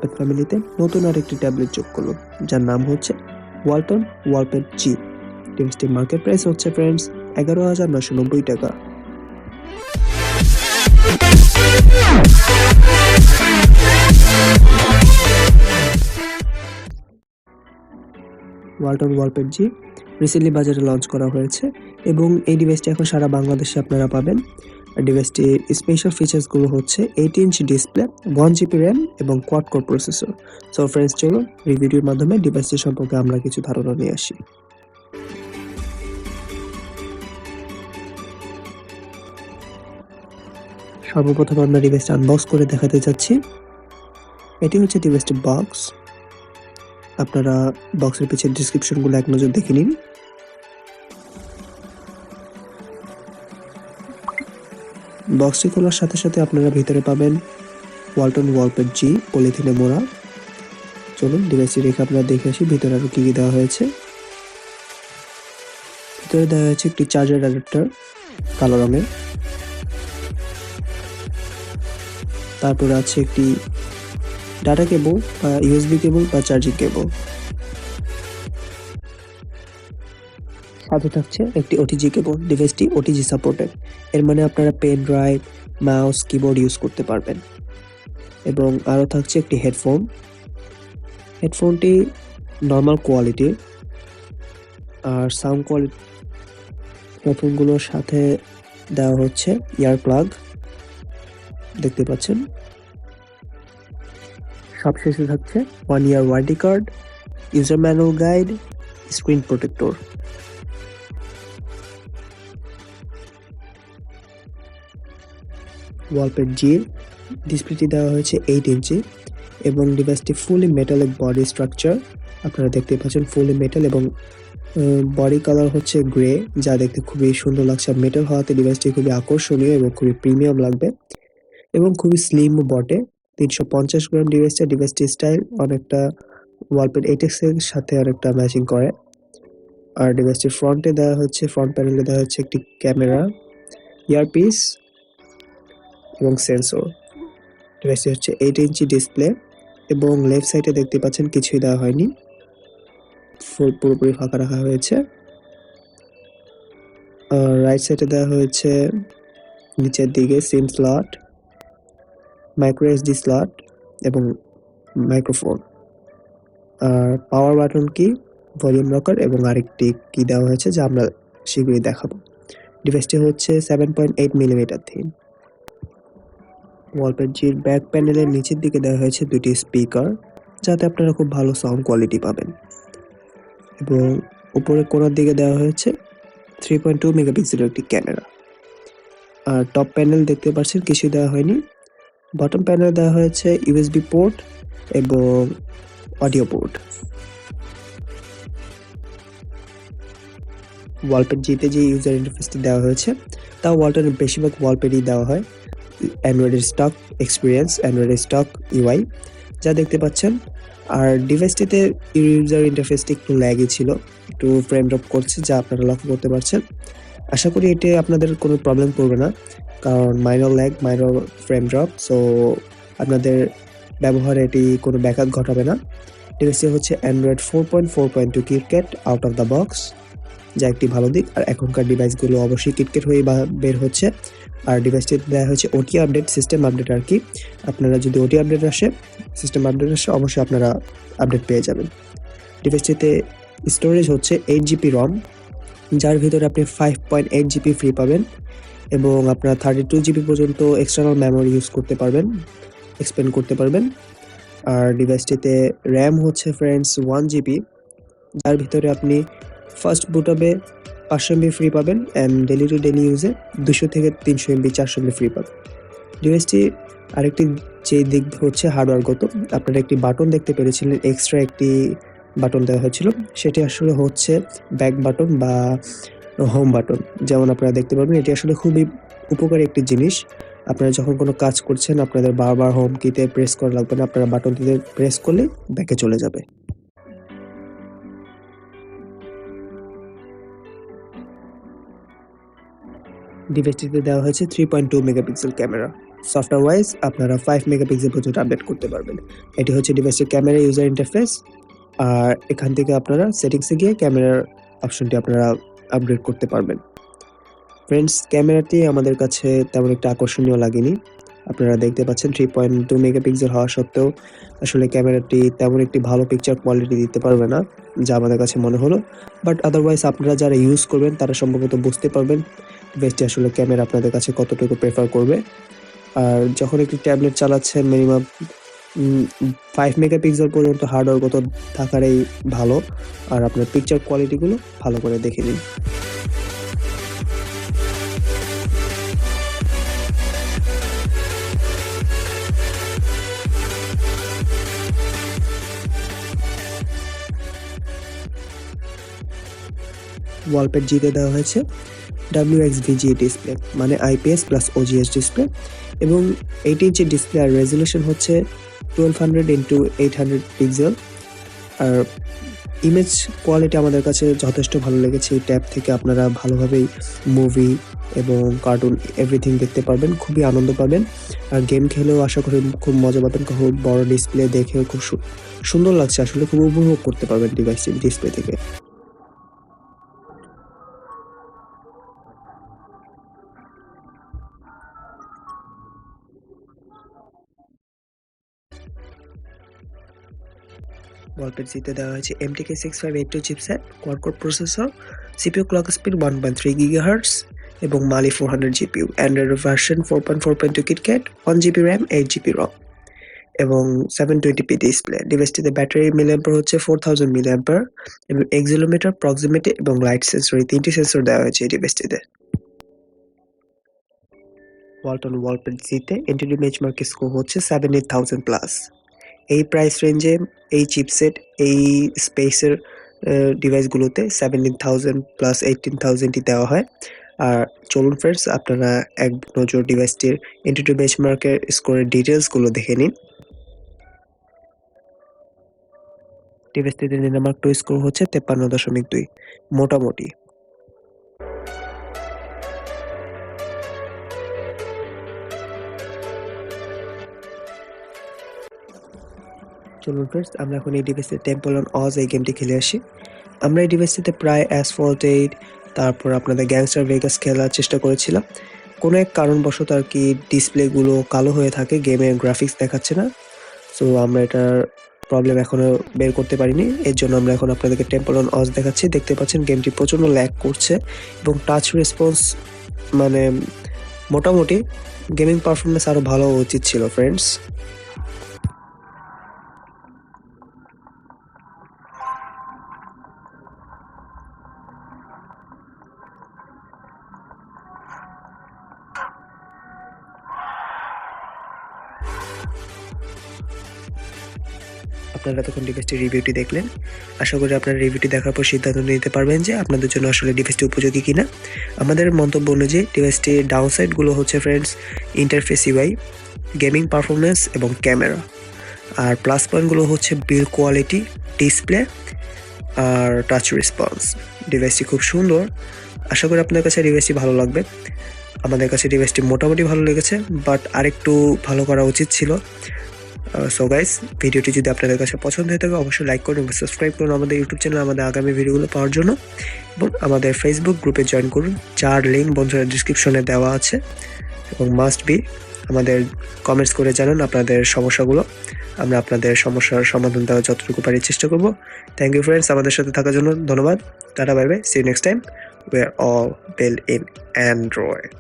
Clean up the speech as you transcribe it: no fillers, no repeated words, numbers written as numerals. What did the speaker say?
ওয়ালপেড ফ্যামিলিতে নতুন আরেকটি ট্যাবলেট যোগ করলো, যার নাম হচ্ছে ওয়ালটন ওয়ালপেড জি। ডিভাইসটির মার্কেট প্রাইস হচ্ছে ফ্রেন্ডস 11,990 টাকা। ওয়ালটন ওয়ালপেড জি রিসেন্টলি বাজারে লঞ্চ করা হয়েছে এবং এই ডিভাইসটি এখন সারা বাংলাদেশে আপনারা পাবেন। আর ডিভাইসটির স্পেশাল ফিচার্সগুলো হচ্ছে 8 ইঞ্চ ডিসপ্লে, 1 GB র্যাম এবং quad core processor. So friends, চলুন রিভিউটির মাধ্যমে ডিভাইসটি সম্পর্কে আমরা কিছু ধারণা নিয়ে আসি। সর্বপ্রথম আমরা ডিভাইসটা আনবক্স করে দেখাতে যাচ্ছি। এটি হচ্ছে ডিভাইসটির বক্স। আপনারা বক্সের পিছের ডেসক্রিপশনগুলো এক নজর দেখে নিন। বক্সটি খোলার সাথে সাথে আপনারা ভিতরে পাবেন ওয়ালটন ওয়ালপেড জি পলিথিনে মোড়া। চলুন ডিভাইসটি রেখে আপনারা দেখে আসি ভিতরে আরো কি দেওয়া হয়েছে। ভিতরে দেওয়া হয়েছে একটি চার্জার অ্যাডাপ্টার কালো রঙের, তারপরে আছে একটি ডাটা কেবল বা ইউএসবি কেবল বা চার্জিং কেবল, সাথে থাকছে একটি ওটিজি কেবল। ডিভাইসটি ওটিজি সাপোর্টেড, এর মানে আপনারা pen drive, mouse, keyboard use করতে পারবেন। এবং আরও থাকছে একটি হেডফোন। হেডফোনটি নর্মাল কোয়ালিটির, আর সাউন্ড কোয়ালিটি হেডফোনগুলোর সাথে দেওয়া হচ্ছে ইয়ার প্লাগ, দেখতে পাচ্ছেন। সবশেষে থাকছে 1 year warranty card, user manual guide, screen protector. ওয়ালপেড জির ডিসপ্লেটি দেওয়া হয়েছে 8 ইঞ্চি এবং ডিভাইসটি ফুলি মেটালিক বডি স্ট্রাকচার। আপনারা দেখতে পাচ্ছেন ফুলি মেটাল এবং বডি কালার হচ্ছে গ্রে, যা দেখতে খুবই সুন্দর লাগছে। মেটাল হওয়াতে ডিভাইসটি খুবই আকর্ষণীয় এবং খুবই প্রিমিয়াম লাগবে এবং খুবই স্লিম বটে। 350 গ্রাম ডিভাইসটি স্টাইল অনেকটা ওয়ালপেড 8X এর সাথে অনেকটা ম্যাচিং করে। আর ডিভাইসটির ফ্রন্ট প্যানেলে দেওয়া হচ্ছে একটি ক্যামেরা, ইয়ারপিস এবং সেন্সর। ডিভাইসটি হচ্ছে 8 ইঞ্চি ডিসপ্লে এবং লেফট সাইডে দেখতে পাচ্ছেন কিছুই দেওয়া হয়নি, পুরোপুরি ফাঁকা রাখা হয়েছে। আর রাইট সাইডে দেওয়া হয়েছে নিচের দিকে সিম স্লট, মাইক্রো এসডি স্লট এবং মাইক্রোফোন। আর পাওয়ার বাটন কি, ভলিউম রকার এবং আরেকটি কি দেওয়া হয়েছে যা আমরা শীঘ্রই দেখাবো। ডিভাইসটি হচ্ছে 7.8 মিলিমিটার থিন। ওয়ালপেড জির ব্যাক প্যানেলের নিচের দিকে দেওয়া হয়েছে দুটি স্পিকার, যাতে আপনারা খুব ভালো সাউন্ড কোয়ালিটি পাবেন। এবং উপরে কোণার দিকে দেওয়া হয়েছে 3.2 মেগাপিক্সেলের একটি ক্যামেরা। আর টপ প্যানেল দেখতে পাচ্ছেন কিছু দেওয়া হয়নি। বটম প্যানেলে দেওয়া হয়েছে ইউএসবি পোর্ট এবং অডিও পোর্ট। ওয়ালপেড জিতে যে ইউজার ইন্টারফেসটি দেওয়া হয়েছে তা ওয়ালটনের বেশিরভাগ ওয়ালপেডই দেওয়া হয় অ্যান্ড্রয়েডের স্টক এক্সপিরিয়েন্স, অ্যান্ড্রয়েডের স্টক ইউআই যা দেখতে পাচ্ছেন। আর ডিভাইসটিতে ইউজার ইন্টারফেসটি একটু ল্যাগই ছিল, একটু ফ্রেম ড্রপ করছে যা আপনারা লক্ষ্য করতে পারছেন। আশা করি এতে আপনাদের কোনো প্রবলেম করবে না, কারণ minor lag, minor frame drop, so আপনাদের ব্যবহারে এটি কোনো ব্যাঘাত ঘটাবে না। ডিভাইসটি হচ্ছে Android 4.4.2 KitKat out of the box, যা একটি ভালো দিক। আর এখনকার ডিভাইসগুলো অবশ্যই কিটক্যাট হয়ে বের হচ্ছে। আর ডিভাইসটি দেওয়া হয়েছে ওটি আপডেট, সিস্টেম আপডেট আর কি। আপনারা যদি ওটি আপডেট আসে, সিস্টেম আপডেট আসে, অবশ্যই আপনারা আপডেট পেয়ে যাবেন। ডিভাইসটিতে স্টোরেজ হচ্ছে 8GB রম, যার ভিতরে আপনি 5.8GB ফ্রি পাবেন এবং আপনারা 32GB পর্যন্ত এক্সটার্নাল মেমোরি ইউজ করতে পারবেন, এক্সপেন্ড করতে পারবেন। আর ডিভাইসটিতে র্যাম হচ্ছে ফ্রেন্ডস 1GB, যার ভিতরে আপনি ফার্স্ট বুট আপে 500 MB ফ্রি পাবেন অ্যান্ড ডেলি টু ডেলি ইউজে 200 থেকে 300 MB 400 MB ফ্রি পাবেন। ডিভাইসটি আরেকটি যে দিক হচ্ছে হার্ডওয়্যারগত, আপনারা একটি বাটন দেখতে পেরেছিলেন, এক্সট্রা একটি বাটন দেওয়া হয়েছিল, সেটি আসলে হচ্ছে ব্যাক বাটন বা হোম বাটন। যেমন আপনারা দেখতে পাবেন, এটি আসলে খুবই উপকারী একটি জিনিস। আপনারা যখন কোনো কাজ করছেন আপনাদের বারবার হোম কিতে প্রেস করা লাগবে না, আপনারা বাটনটিতে প্রেস করলে ব্যাকে চলে যাবে। ডিভাইসটিতে দেওয়া হয়েছে 3.2 মেগাপিক্সেল ক্যামেরা। সফটওয়্যার ওয়াইজ আপনারা 5 মেগাপিক্সেল পর্যন্ত আপডেট করতে পারবেন। এটি হচ্ছে ডিভাইসের ক্যামেরা ইউজার ইন্টারফেস। আর এখান থেকে আপনারা সেটিংসে গিয়ে ক্যামেরার অপশনটি আপনারা আপগ্রেড করতে পারবেন। ফ্রেন্ডস, ক্যামেরাটি আমাদের কাছে তেমন একটা আকর্ষণীয় লাগেনি। আপনারা দেখতে পাচ্ছেন 3.2 মেগাপিক্সেল হওয়া সত্ত্বেও আসলে ক্যামেরাটি তেমন একটি ভালো পিকচার কোয়ালিটি দিতে পারবে না, যা আমাদের কাছে মনে হলো। বাট আদারওয়াইজ আপনারা যারা ইউজ করবেন তারা সম্ভবত বুঝতে পারবেন ডিভাইসটি আসলে ক্যামেরা আপনাদের কাছে কতটুকু প্রেফার করবে। আর যখন একটি ট্যাবলেট চালাচ্ছেন মিনিমাম 5 মেগাপিক্সেল পর্যন্ত হার্ডওয়্যারগত থাকারই ভালো। আর আপনার পিকচার কোয়ালিটিগুলো ভালো করে দেখে নিন। ওয়ালপেড জিতে দেওয়া হয়েছে WXVGA ডিসপ্লে, মানে IPS প্লাস OGS ডিসপ্লে, এবং 8 ইঞ্চি ডিসপ্লে আর রেজলিউশন হচ্ছে 1200x800 পিক্সেল। আর ইমেজ কোয়ালিটি আমাদের কাছে যথেষ্ট ভালো লেগেছে। এই ট্যাব থেকে আপনারা ভালোভাবেই মুভি এবং কার্টুন এভরিথিং দেখতে পারবেন, খুবই আনন্দ পাবেন। আর গেম খেলেও আশা করি খুব মজা পাবেন। খুব বড় ডিসপ্লে দেখেও খুব সুন্দর লাগছে, আসলে খুব উপভোগ করতে পারবেন ডিভাইসটি ডিসপ্লে থেকে। ওয়ালপেড জিতে দেওয়া হয়েছে MTK 6582 chipset, quad-core processor, CPU clock speed 1.3 GHz এবং Mali 400 GPU, Android version 4.4.2 KitKat, 1GB RAM, 8GB ROM এবং 720p ডিসপ্লে। ডিভাইসটিতে ব্যাটারি মিলিঅ্যাম্পার হচ্ছে 4000 মিলিঅ্যাম্পার এবং এক্সিলোমিটার, প্রক্সিমিটি এবং লাইট সেন্সর, এই 3টি সেন্সর দেওয়া হয়েছে এই ডিভাইসটিতে। ওয়ালটন ওয়ালপেড জিতে এনটিডি বেঞ্চমার্ক স্কোর হচ্ছে 70,000 প্লাস। এই প্রাইস রেঞ্জে এই চিপসেট এই স্পেসের ডিভাইসগুলোতে 17,000 প্লাস 18,000ই দেওয়া হয়। আর চলুন ফ্রেন্ডস, আপনারা এক নজর ডিভাইসটির এনটিডি বেঞ্চমার্কের স্কোরের ডিটেলসগুলো দেখে নিন। ডিভাইসটিতে নিরামার্ক 2 স্কোর হচ্ছে 53.2, মোটামুটি। চলুন ফ্রেন্ডস, আমরা এখন এই ডিভাইসে টেম্পল অন অজ এই গেমটি খেলে আসি। আমরা এই ডিভাইসটিতে প্রায় অ্যাসফল্ট 8, তারপর আপনাদের গ্যাংস্টার ভেগাস খেলার চেষ্টা করেছিলাম। কোনো এক কারণবশত আর কি ডিসপ্লেগুলো কালো হয়ে থাকে, গেমে গ্রাফিক্স দেখাচ্ছে না। সো আমরা এটার প্রবলেম এখনও বের করতে পারিনি, এর জন্য আমরা এখন আপনাদেরকে টেম্পল অন অজ দেখাচ্ছি। দেখতে পাচ্ছেন গেমটি প্রচণ্ড ল্যাগ করছে এবং টাচ রেসপন্স মানে মোটামুটি। গেমিং পারফরমেন্স আরও ভালো উচিত ছিল ফ্রেন্ডস। আপনারা তখন ডিভাইসটির রিভিউটি দেখলেন। আশা করি আপনারা রিভিউটি দেখার পর সিদ্ধান্ত নিতে পারবেন যে আপনাদের জন্য আসলে ডিভাইসটি উপযোগী কিনা। আমাদের মন্তব্য অনুযায়ী ডিভাইসটির ডাউনসাইডগুলো হচ্ছে friends interface UI, gaming performance এবং ক্যামেরা। আর প্লাস পয়েন্টগুলো হচ্ছে বিল্ড কোয়ালিটি, ডিসপ্লে আর টাচ রেসপন্স। ডিভাইসটি খুব সুন্দর, আশা করি আপনার কাছে ডিভাইসটি ভালো লাগবে। আমাদের কাছে ডিভাইসটি মোটামুটি ভালো লেগেছে, বাট আরেকটু ভালো করা উচিত ছিল। সো গাইস, ভিডিওটি যদি আপনাদের কাছে পছন্দ হয়ে থাকে অবশ্যই লাইক করুন এবং সাবস্ক্রাইব করুন আমাদের ইউটিউব চ্যানেল আমাদের আগামী ভিডিওগুলো পাওয়ার জন্য, এবং আমাদের ফেসবুক গ্রুপে জয়েন করুন, যার লিঙ্ক বন্ধুরা ডিসক্রিপশনে দেওয়া আছে। এবং মাস্ট বি আমাদের কমেন্টস করে জানান আপনাদের সমস্যাগুলো, আমরা আপনাদের সমস্যার সমাধান দেওয়ার যতটুকু পারি চেষ্টা করব। থ্যাংক ইউ ফ্রেন্ডস, আমাদের সাথে থাকার জন্য ধন্যবাদ। Tata, bye bye, see you next time. We are all build in Android.